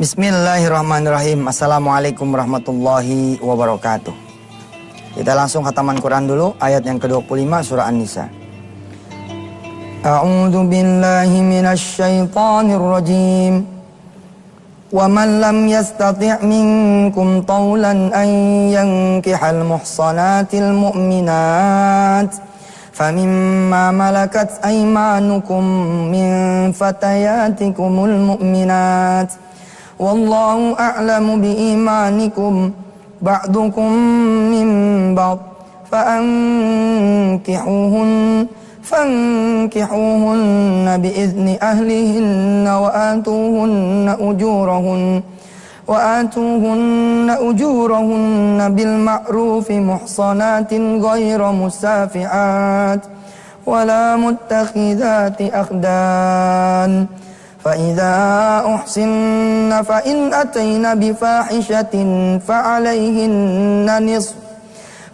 Bismillahirrahmanirrahim. Assalamualaikum warahmatullahi wabarakatuh. Kita langsung khataman Quran dulu, ayat yang ke-25 surah An-Nisa. A'udzu billahi minasy syaithanir rajim. Wa man lam yastati' minkum tawlan an yankihal muhsanatil mu'minat famimma malakat aymanukum min fatayatikumul mu'minat wallahu a'lamu biimanikum ba'dukum min ba'd fankihuhunna biizni ahlihinna wa atuhunna ujurahunna bil ma'rufi muhsanatin ghayra musafihat wala muttakhidati akhdan فَإِذَا أُحْصِنَّ فَإِنْ أَتَيْنَ بِفَاحِشَةٍ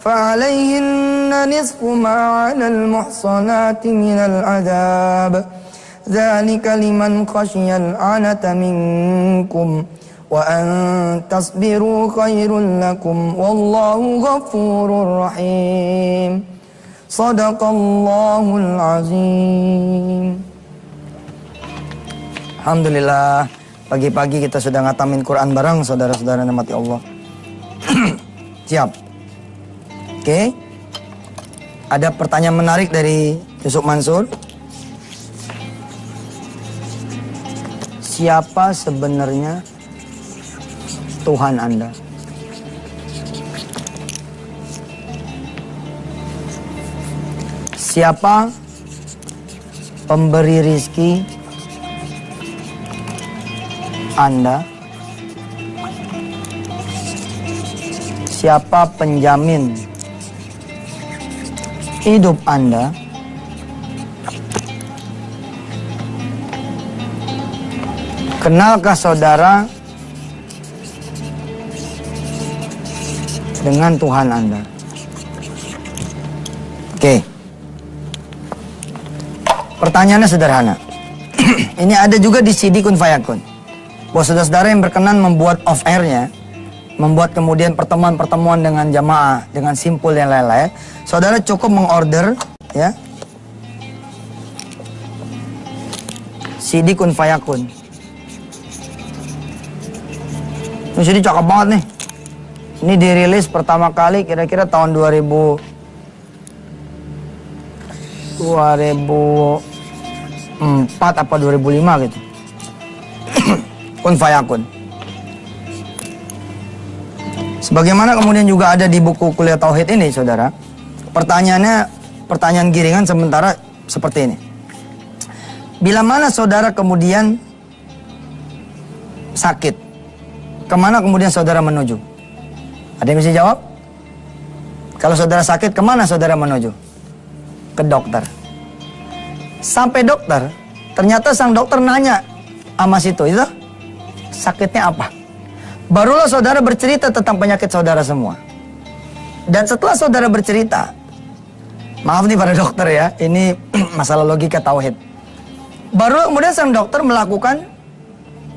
فَعَلَيْهِنَّ نِصْفُ مَا عَلَى الْمُحْصَنَاتِ مِنَ الْعَذَابِ ذَلِكَ لِمَنْ خَشِيَ الْعَنَتَ مِنْكُمْ وَأَنْ تَصْبِرُوا خَيْرٌ لَكُمْ وَاللَّهُ غَفُورٌ رَحِيمٌ صَدَقَ اللَّهُ الْعَظِيمُ. Alhamdulillah, pagi-pagi kita sudah ngatamin Quran bareng, saudara-saudara yang mati Allah. Siap? Oke. Ada pertanyaan menarik dari Yusuf Mansur. Siapa sebenarnya Tuhan Anda? Siapa pemberi rizki Anda? Siapa penjamin hidup Anda? Kenalkah saudara dengan Tuhan Anda? Oke. Pertanyaannya sederhana. Ini ada juga di CD Kun Fayakun. Buat saudara-saudara yang berkenan membuat off airnya, membuat kemudian pertemuan-pertemuan dengan jamaah dengan simpul dan lain-lain, saudara cukup mengorder ya CD Kun Fayakun. Ini CD cakep banget nih. Ini dirilis pertama kali kira-kira tahun 2004 apa 2005 gitu. Kun Fayakun. Sebagaimana kemudian juga ada di buku kuliah Tauhid ini, saudara. Pertanyaannya, pertanyaan giringan sementara seperti ini. Bila mana saudara kemudian sakit, kemana kemudian saudara menuju? Ada yang bisa jawab? Kalau saudara sakit, kemana saudara menuju? Ke dokter. Sampai dokter, ternyata sang dokter nanya sama situ, itu sakitnya apa? Barulah saudara bercerita tentang penyakit saudara semua. Dan setelah saudara bercerita, maaf nih para dokter ya, ini masalah logika tauhid. Baru kemudian sang dokter melakukan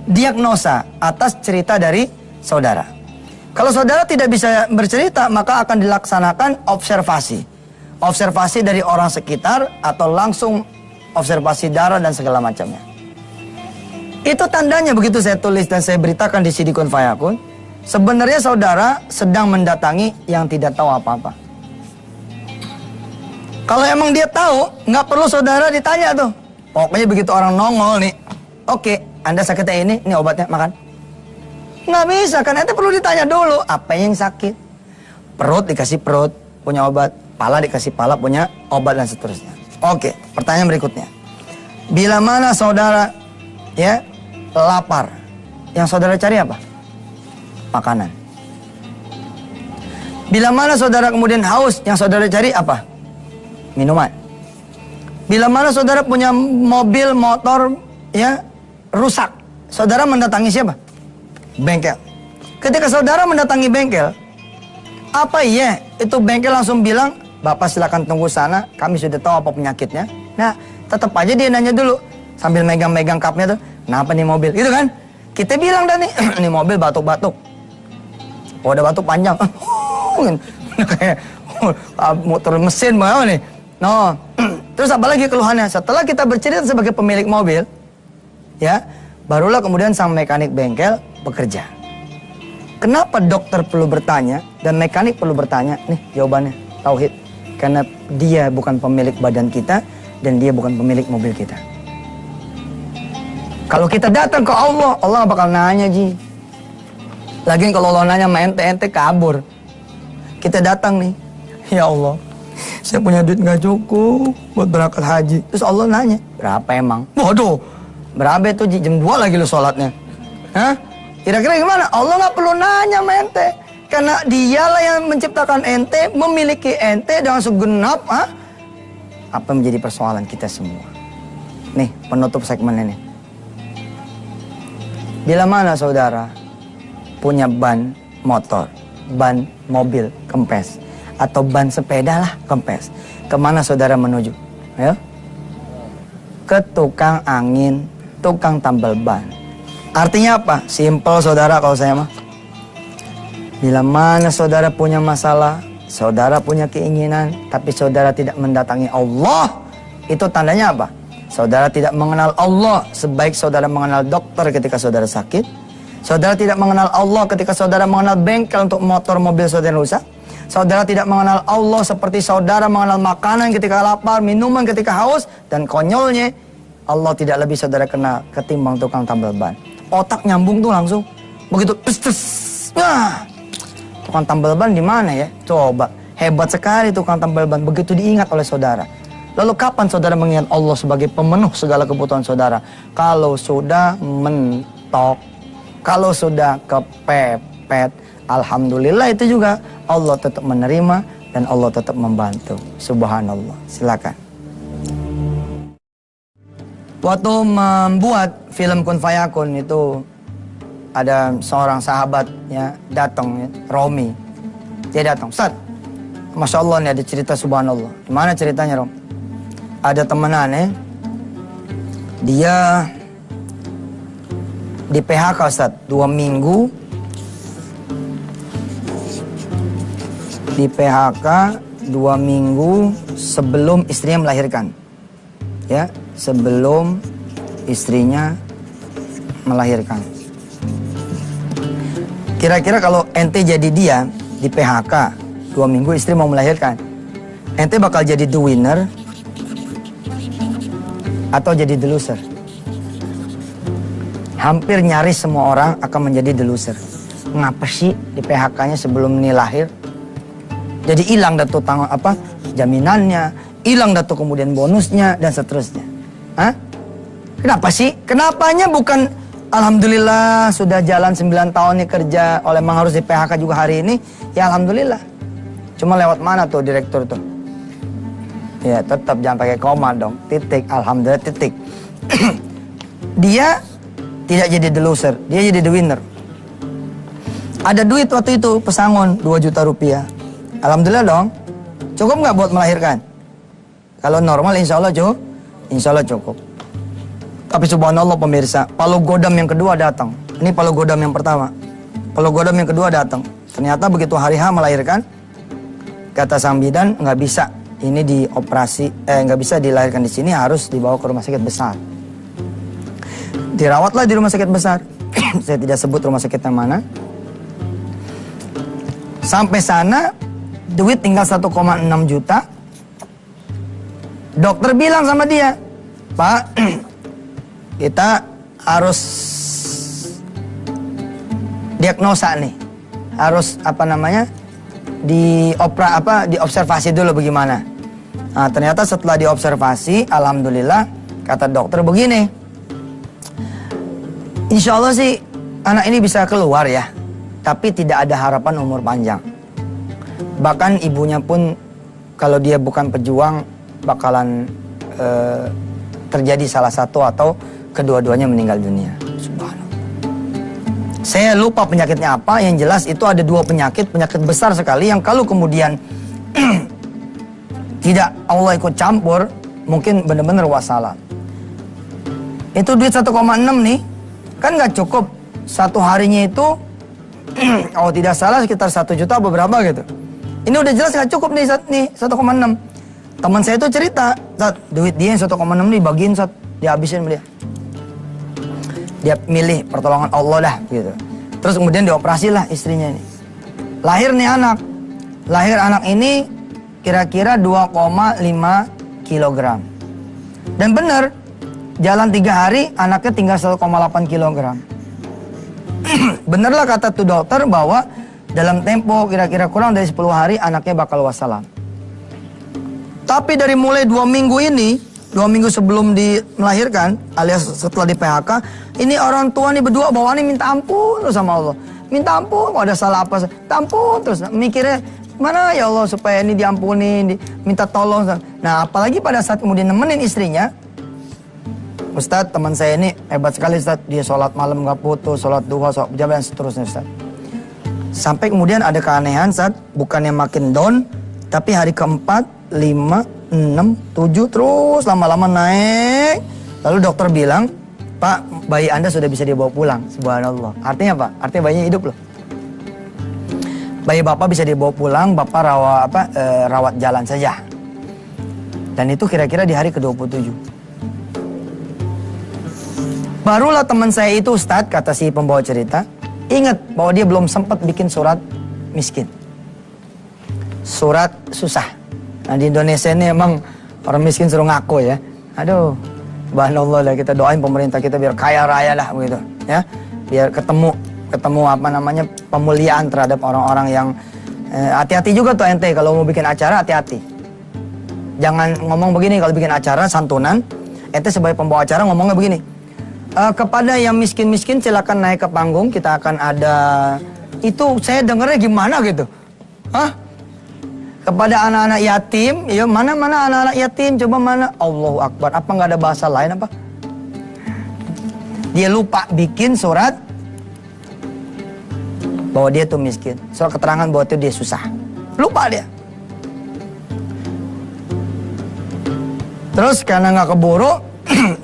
diagnosa atas cerita dari saudara. Kalau saudara tidak bisa bercerita, maka akan dilaksanakan observasi. Observasi dari orang sekitar atau langsung observasi darah dan segala macamnya. Itu tandanya begitu saya tulis dan saya beritakan di CD Kun Fayakun. Sebenarnya saudara sedang mendatangi yang tidak tahu apa-apa. Kalau emang dia tahu, nggak perlu saudara ditanya tuh. Pokoknya begitu orang nongol nih, oke, Anda sakitnya ini obatnya, makan. Nggak bisa, kan itu perlu ditanya dulu, apa yang sakit. Perut dikasih perut, punya obat. Pala dikasih pala, punya obat dan seterusnya. Oke, pertanyaan berikutnya. Bila mana saudara ya lapar, yang saudara cari apa? Makanan. Bila mana saudara kemudian haus, yang saudara cari apa? Minuman. Bila mana saudara punya mobil, motor ya rusak, saudara mendatangi siapa? Bengkel. Ketika saudara mendatangi bengkel, apa iya itu bengkel langsung bilang, Bapak silakan tunggu sana, kami sudah tahu apa penyakitnya. Nah, tetap aja dia nanya dulu sambil megang-megang kapnya tuh, kenapa nih mobil? Gitu kan? Kita bilang dah nih, ini mobil batuk-batuk. Oh, ada batuk panjang. Kayak motor mesin mana nih. No. Terus apa lagi keluhannya? Setelah kita bercerita sebagai pemilik mobil, ya, barulah kemudian sang mekanik bengkel bekerja. Kenapa dokter perlu bertanya dan mekanik perlu bertanya? Nih jawabannya, tauhid. Karena dia bukan pemilik badan kita dan dia bukan pemilik mobil kita. Kalau kita datang ke Allah, Allah bakal nanya, Ji. Lagian kalau Allah nanya sama ente kabur. Kita datang nih, ya Allah, saya punya duit nggak cukup buat berangkat haji. Terus Allah nanya, berapa emang? Waduh, berapa itu, Ji? Jam 2 lagi lu sholatnya. Hah? Kira-kira gimana? Allah nggak perlu nanya sama ente. Karena dialah yang menciptakan ente, memiliki ente dengan segenap. Apa menjadi persoalan kita semua? Nih, penutup segmen ini. Bila mana saudara punya ban motor, ban mobil kempes, atau ban sepeda lah kempes, kemana saudara menuju? Ayo? Ke tukang angin, tukang tambal ban. Artinya apa? Simple saudara kalau saya mah. Bila mana saudara punya masalah, saudara punya keinginan, tapi saudara tidak mendatangi Allah, itu tandanya apa? Saudara tidak mengenal Allah sebaik saudara mengenal dokter ketika saudara sakit. Saudara tidak mengenal Allah ketika saudara mengenal bengkel untuk motor mobil saudara rusak. Saudara tidak mengenal Allah seperti saudara mengenal makanan ketika lapar, minuman ketika haus. Dan konyolnya, Allah tidak lebih saudara kenal ketimbang tukang tambal ban. Otak nyambung tuh langsung. Begitu, tukang tambal ban di mana ya? Coba, hebat sekali tukang tambal ban. Begitu diingat oleh saudara. Lalu kapan saudara mengingat Allah sebagai pemenuh segala kebutuhan saudara? Kalau sudah mentok, kalau sudah kepepet, alhamdulillah itu juga Allah tetap menerima dan Allah tetap membantu. Subhanallah. Silakan. Waktu membuat film Kun Fayakun itu ada seorang sahabat ya datang, ya, Romi. Dia datang, Ustaz, Masya Allah nih ada cerita subhanallah. Gimana ceritanya, Rom? Ada temenannya, dia di PHK Ustaz, 2 minggu di PHK 2 minggu sebelum istrinya melahirkan. Ya, sebelum istrinya melahirkan. Kira-kira kalau ente jadi dia di PHK 2 minggu istri mau melahirkan, ente bakal jadi the winner atau jadi the loser? Hampir nyaris semua orang akan menjadi the loser. Ngapa sih di PHK-nya sebelum ini lahir? Jadi hilang dah tuh jaminannya, hilang dah tuh kemudian bonusnya dan seterusnya. Hah? Kenapa sih? Kenapanya bukan alhamdulillah sudah jalan 9 tahun nih kerja, oleh memang harus di PHK juga hari ini. Ya alhamdulillah. Cuma lewat mana tuh direktur tuh? Ya tetap jangan pakai koma dong. Titik, alhamdulillah titik. Dia tidak jadi the loser, dia jadi the winner. Ada duit waktu itu pesangon 2 juta rupiah. Alhamdulillah dong. Cukup nggak buat melahirkan? Kalau normal insya Allah cukup. Insya Allah cukup. Tapi subhanallah pemirsa, palu godam yang kedua datang. Ini palu godam yang pertama. Palu godam yang kedua datang. Ternyata begitu hari H melahirkan, kata sang bidan nggak bisa. Ini dioperasi, nggak bisa dilahirkan di sini, harus dibawa ke rumah sakit besar. Dirawatlah di rumah sakit besar. Saya tidak sebut rumah sakit yang mana. Sampai sana, duit tinggal 1,6 juta. Dokter bilang sama dia, Pak, kita harus diagnosa nih. Harus diobservasi dulu bagaimana. Nah, ternyata setelah diobservasi, alhamdulillah, kata dokter begini. Insya Allah sih anak ini bisa keluar ya, tapi tidak ada harapan umur panjang. Bahkan ibunya pun kalau dia bukan pejuang bakalan terjadi salah satu atau kedua-duanya meninggal dunia. Subhanallah. Saya lupa penyakitnya apa, yang jelas itu ada 2 penyakit besar sekali yang kalau kemudian tidak Allah ikut campur, mungkin benar-benar wassalam. Itu duit 1,6 nih, kan nggak cukup Satu harinya itu, kalau tidak salah sekitar 1 juta beberapa gitu. Ini udah jelas nggak cukup nih, nih 1,6. Teman saya itu cerita, duit dia yang 1,6 nih bagiin, dihabisin sama dia. Dia milih pertolongan Allah dah gitu. Terus kemudian dioperasi lah istrinya ini. Lahir nih anak. Lahir anak ini kira-kira 2,5 kilogram. Dan benar, jalan 3 hari anaknya tinggal 1,8 kilogram. Benerlah kata tuh dokter bahwa dalam tempo kira-kira kurang dari 10 hari anaknya bakal wassalam. Tapi dari mulai 2 minggu ini, 2 minggu sebelum melahirkan alias setelah di PHK, ini orang tua nih berdua bawaannya minta ampun terus sama Allah. Minta ampun, kalau ada salah apa, minta ampun terus. Mikirnya, mana ya Allah supaya ini diampuni, minta tolong. Nah apalagi pada saat kemudian nemenin istrinya, Ustadz teman saya ini hebat sekali Ustadz. Dia sholat malam gak putus, sholat duha, sholat berjamaah dan seterusnya Ustadz. Sampai kemudian ada keanehan Ustadz, bukannya makin down, tapi hari keempat, 5, 6, 7 terus lama-lama naik. Lalu dokter bilang, Pak, bayi Anda sudah bisa dibawa pulang. Subhanallah. Artinya apa? Artinya bayinya hidup loh. Bayi Bapak bisa dibawa pulang, Bapak rawat jalan saja. Dan itu kira-kira di hari ke-27. Barulah teman saya itu Ustadz, kata si pembawa cerita, ingat bahwa dia belum sempat bikin surat miskin. Surat susah. Nah di Indonesia ini emang orang miskin suruh ngaku ya. Aduh, subhanallah lah, kita doain pemerintah kita biar kaya raya lah begitu ya. Biar ketemu apa namanya pemuliaan terhadap orang-orang yang hati-hati juga tuh ente kalau mau bikin acara, hati-hati. Jangan ngomong begini kalau bikin acara santunan, ente sebagai pembawa acara ngomongnya begini. Kepada yang miskin-miskin silakan naik ke panggung, kita akan ada itu saya dengarnya gimana gitu. Hah? Kepada anak-anak yatim, ya mana anak-anak yatim, coba mana? Allahu Akbar, apa nggak ada bahasa lain apa? Dia lupa bikin surat bahwa dia tuh miskin, surat keterangan bahwa itu dia susah. Lupa dia. Terus karena nggak keburu,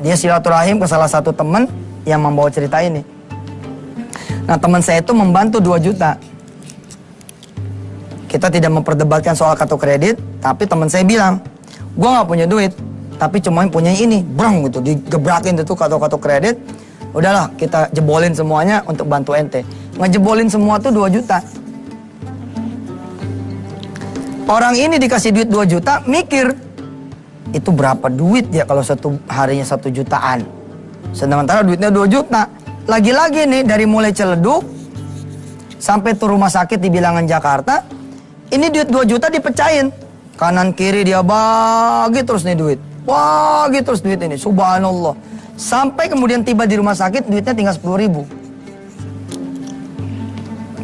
dia silaturahim ke salah satu teman yang membawa cerita ini. Nah teman saya itu membantu 2 juta. Kita tidak memperdebatkan soal kartu kredit, tapi teman saya bilang, gua nggak punya duit, tapi cuma punya ini, brong gitu, digebrakin itu kartu kredit. Udahlah, kita jebolin semuanya untuk bantu ente. Ngejebolin semua tuh 2 juta. Orang ini dikasih duit 2 juta, mikir, itu berapa duit ya kalau satu harinya 1 jutaan. Sementara duitnya 2 juta. Lagi-lagi nih, dari mulai Ciledug sampai tuh rumah sakit di Bilangan Jakarta, ini duit 2 juta dipecahin. Kanan kiri dia bagi terus nih duit. Bagi terus duit ini, subhanallah. Sampai kemudian tiba di rumah sakit, duitnya tinggal 10.000.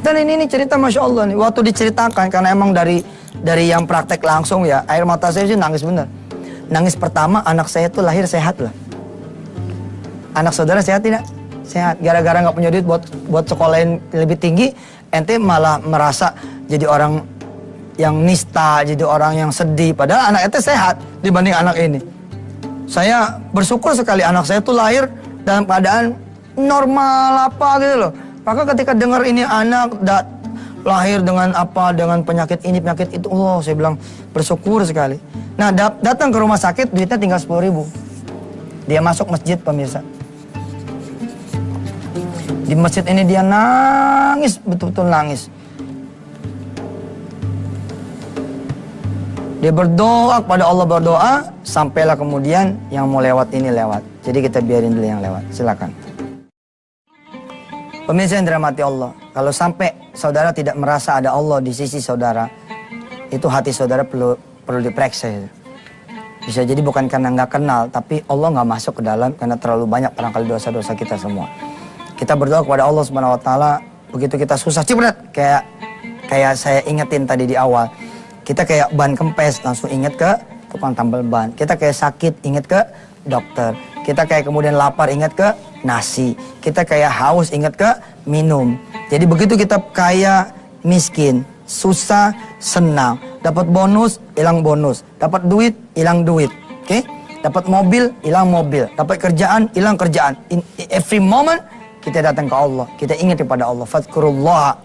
Dan ini cerita Masya Allah nih. Waktu diceritakan, karena emang dari yang praktek langsung ya, air mata saya sih nangis bener. Nangis pertama, anak saya tuh lahir sehat loh. Anak saudara sehat tidak? Sehat. Gara-gara nggak punya duit buat sekolahin lebih tinggi, ente malah merasa jadi orang yang nista, jadi orang yang sedih. Padahal anak ente sehat dibanding anak ini. Saya bersyukur sekali anak saya tuh lahir dalam keadaan normal apa gitu loh. Maka ketika dengar ini anak lahir dengan apa, dengan penyakit ini, penyakit itu, Allah, saya bilang bersyukur sekali. Nah datang ke rumah sakit, duitnya tinggal 10.000. Dia masuk masjid pemirsa. Di masjid ini dia nangis, betul-betul nangis. Dia berdoa kepada Allah, berdoa, sampailah kemudian yang mau lewat ini lewat. Jadi kita biarin dulu yang lewat, silakan. Pemirsa yang dirahmati Allah, kalau sampai saudara tidak merasa ada Allah di sisi saudara, itu hati saudara perlu diperiksa. Bisa jadi bukan karena nggak kenal, tapi Allah nggak masuk ke dalam karena terlalu banyak barangkali dosa-dosa kita semua. Kita berdoa kepada Allah Subhanahu Wa Taala, begitu kita susah, cibret, kayak saya ingetin tadi di awal. Kita kayak ban kempes, langsung inget ke tukang tambal ban. Kita kayak sakit, inget ke dokter. Kita kayak kemudian lapar, inget ke nasi. Kita kayak haus, inget ke minum. Jadi begitu kita kaya, miskin, susah, senang. Dapat bonus, hilang bonus. Dapat duit, hilang duit. Oke? Dapat mobil, hilang mobil. Dapat kerjaan, hilang kerjaan. In every moment kita datang ke Allah, kita ingat kepada Allah. Fadhkurullah,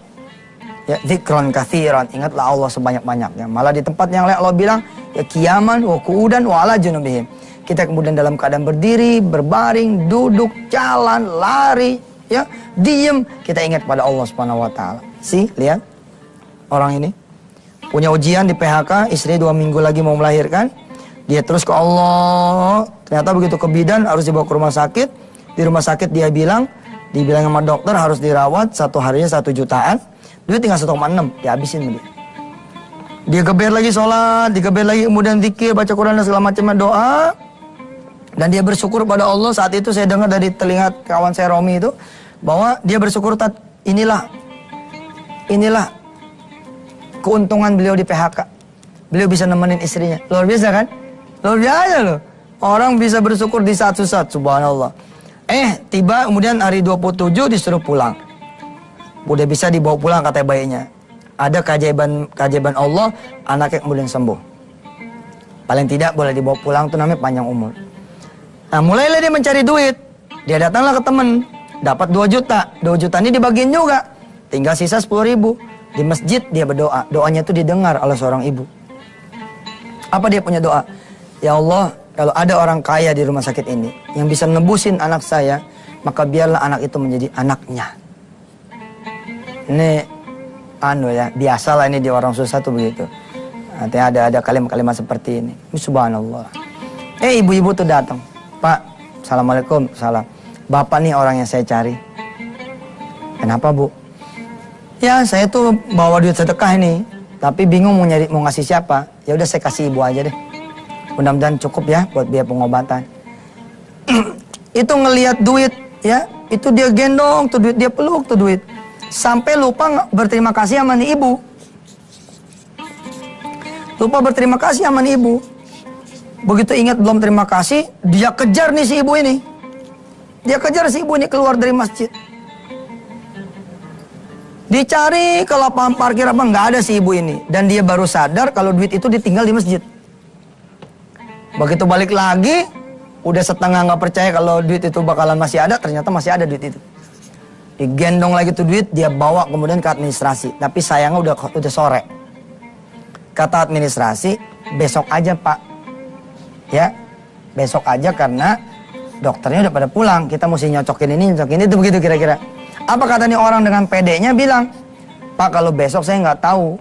ya, dzikran katsiran, ingatlah Allah sebanyak-banyaknya. Malah di tempat yang lain Allah bilang, ya qiyaman wa qu'udan wa ala junubihim. Kita kemudian dalam keadaan berdiri, berbaring, duduk, jalan, lari, ya, diem, kita ingat pada Allah Subhanahu wa taala. Lihat orang ini punya ujian di PHK, istri 2 minggu lagi mau melahirkan. Dia terus ke Allah. Ternyata begitu ke bidan harus dibawa ke rumah sakit. Di rumah sakit dibilang sama dokter harus dirawat 1 harinya 1 jutaan. Duit tinggal 1,6, dihabisin sama dia. Dia geber lagi sholat, digeber lagi kemudian zikir, baca Quran dan segala macamnya, doa. Dan dia bersyukur pada Allah. Saat itu saya dengar dari telinga kawan saya Romi itu, bahwa dia bersyukur, inilah keuntungan beliau di PHK. Beliau bisa nemenin istrinya. Luar biasa kan? Luar biasa loh. Orang bisa bersyukur di saat susah, subhanallah. Tiba kemudian hari 27 disuruh pulang. Udah bisa dibawa pulang kata bayinya. Ada keajaiban Allah, anaknya kemudian sembuh. Paling tidak boleh dibawa pulang, itu namanya panjang umur. Nah, mulailah dia mencari duit. Dia datanglah ke teman, dapat 2 juta. 2 juta ini dibagiin juga. Tinggal sisa 10.000. Di masjid dia berdoa. Doanya itu didengar oleh seorang ibu. Apa dia punya doa? Ya Allah, kalau ada orang kaya di rumah sakit ini yang bisa nebusin anak saya, maka biarlah anak itu menjadi anaknya. Ini ya, biasalah ini di orang susah tuh begitu. Artinya ada kalimat-kalimat seperti ini. Subhanallah. Ibu-ibu tuh datang. Pak, assalamualaikum, salam. Bapak nih orang yang saya cari. Kenapa, Bu? Ya, saya tuh bawa duit sedekah ini, tapi bingung mau ngasih siapa. Ya udah saya kasih ibu aja deh. Mudah-mudahan cukup ya buat biaya pengobatan. Itu ngelihat duit, ya, itu dia gendong tuh duit, dia peluk tuh duit. Sampai lupa berterima kasih sama nih ibu. Lupa berterima kasih sama nih ibu. Begitu ingat belum terima kasih, dia kejar nih si ibu ini. Dia kejar si ibu ini keluar dari masjid. Dicari ke lapangan parkir apa, nggak ada si ibu ini. Dan dia baru sadar kalau duit itu ditinggal di masjid. Begitu balik lagi, udah setengah nggak percaya kalau duit itu bakalan masih ada, ternyata masih ada duit itu. Digendong lagi tuh duit, dia bawa kemudian ke administrasi. Tapi sayangnya udah sore. Kata administrasi, besok aja Pak. Ya, besok aja karena dokternya udah pada pulang. Kita mesti nyocokin ini, itu begitu kira-kira. Apa kata nih orang dengan pedenya bilang, Pak kalau besok saya nggak tahu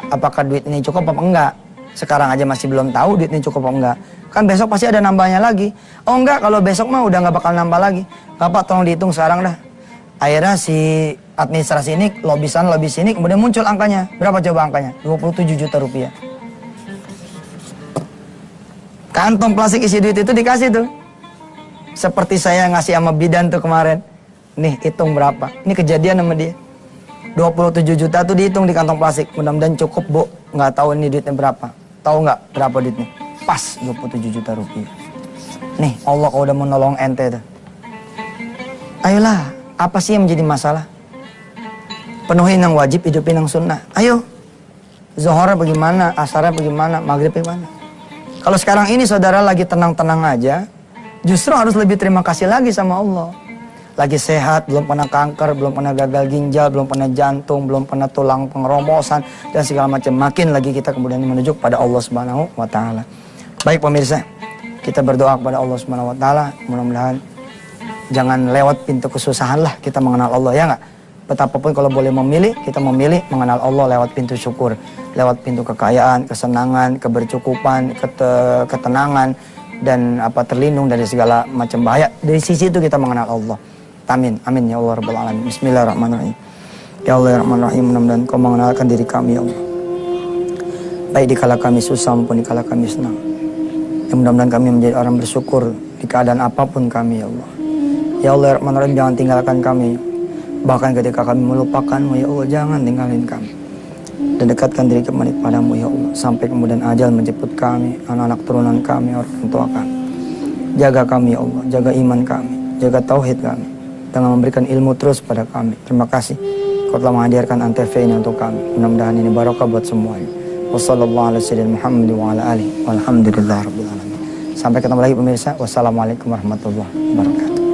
apakah duit ini cukup apa enggak. Sekarang aja masih belum tahu duit ini cukup apa enggak. Kan besok pasti ada nambahnya lagi. Oh enggak, kalau besok mah udah nggak bakal nambah lagi. Bapak tolong dihitung sekarang dah. Akhirnya si administrasi ini lobby sini, kemudian muncul angkanya. Berapa coba angkanya? 27 juta rupiah. Kantong plastik isi duit itu dikasih tuh. Seperti saya ngasih sama bidan tuh kemarin. Nih hitung berapa. Ini kejadian sama dia. 27 juta tuh dihitung di kantong plastik. Mudah-mudahan cukup, Bu. Nggak tahu ini duitnya berapa. Tahu nggak berapa duitnya? Pas 27 juta rupiah. Nih Allah kalau udah menolong ente tuh. Ayolah, apa sih yang menjadi masalah? Penuhin yang wajib, hidupin yang sunnah. Ayo. Zuhurnya bagaimana, asarnya bagaimana, maghrib bagaimana. Kalau sekarang ini saudara lagi tenang-tenang aja, justru harus lebih terima kasih lagi sama Allah. Lagi sehat, belum pernah kanker, belum pernah gagal ginjal, belum pernah jantung, belum pernah tulang pengeromosan, dan segala macam. Makin lagi kita kemudian menuju pada Allah Subhanahu wa Ta'ala. Baik pemirsa, kita berdoa kepada Allah Subhanahu wa Ta'ala. Mudah-mudahan jangan lewat pintu kesusahan lah kita mengenal Allah, ya nggak? Betapapun kalau boleh memilih, kita memilih mengenal Allah lewat pintu syukur, lewat pintu kekayaan, kesenangan, kebercukupan, ketenangan, dan terlindung dari segala macam bahaya. Dari sisi itu kita mengenal Allah. Amin, amin ya Allah Rabbal Alamin. Bismillahirrahmanirrahim. Ya Allah ya Rahman Rahim, mudah-mudahan Kau mengenalkan diri kami ya Allah. Baik dikala kami susah maupun dikala kami senang. Ya mudah-mudahan kami menjadi orang bersyukur di keadaan apapun kami ya Allah. Ya Allah ya Rahman Rahim, jangan tinggalkan kami. Bahkan ketika kami melupakan-Mu ya Allah, jangan tinggalin kami. Dan dekatkan diri kami padamu ya Allah. Sampai kemudian ajal menjemput kami, anak-anak turunan kami, orang tua kami. Jaga kami ya Allah, jaga iman kami, jaga tauhid kami. Dengan memberikan ilmu terus pada kami. Terima kasih Kau telah menghadirkan Antv ini untuk kami. Mudah-mudahan ini barokah buat semuanya. Wassalamualaikum warahmatullahi wabarakatuh. Sampai ketemu lagi pemirsa. Wassalamualaikum warahmatullahi wabarakatuh.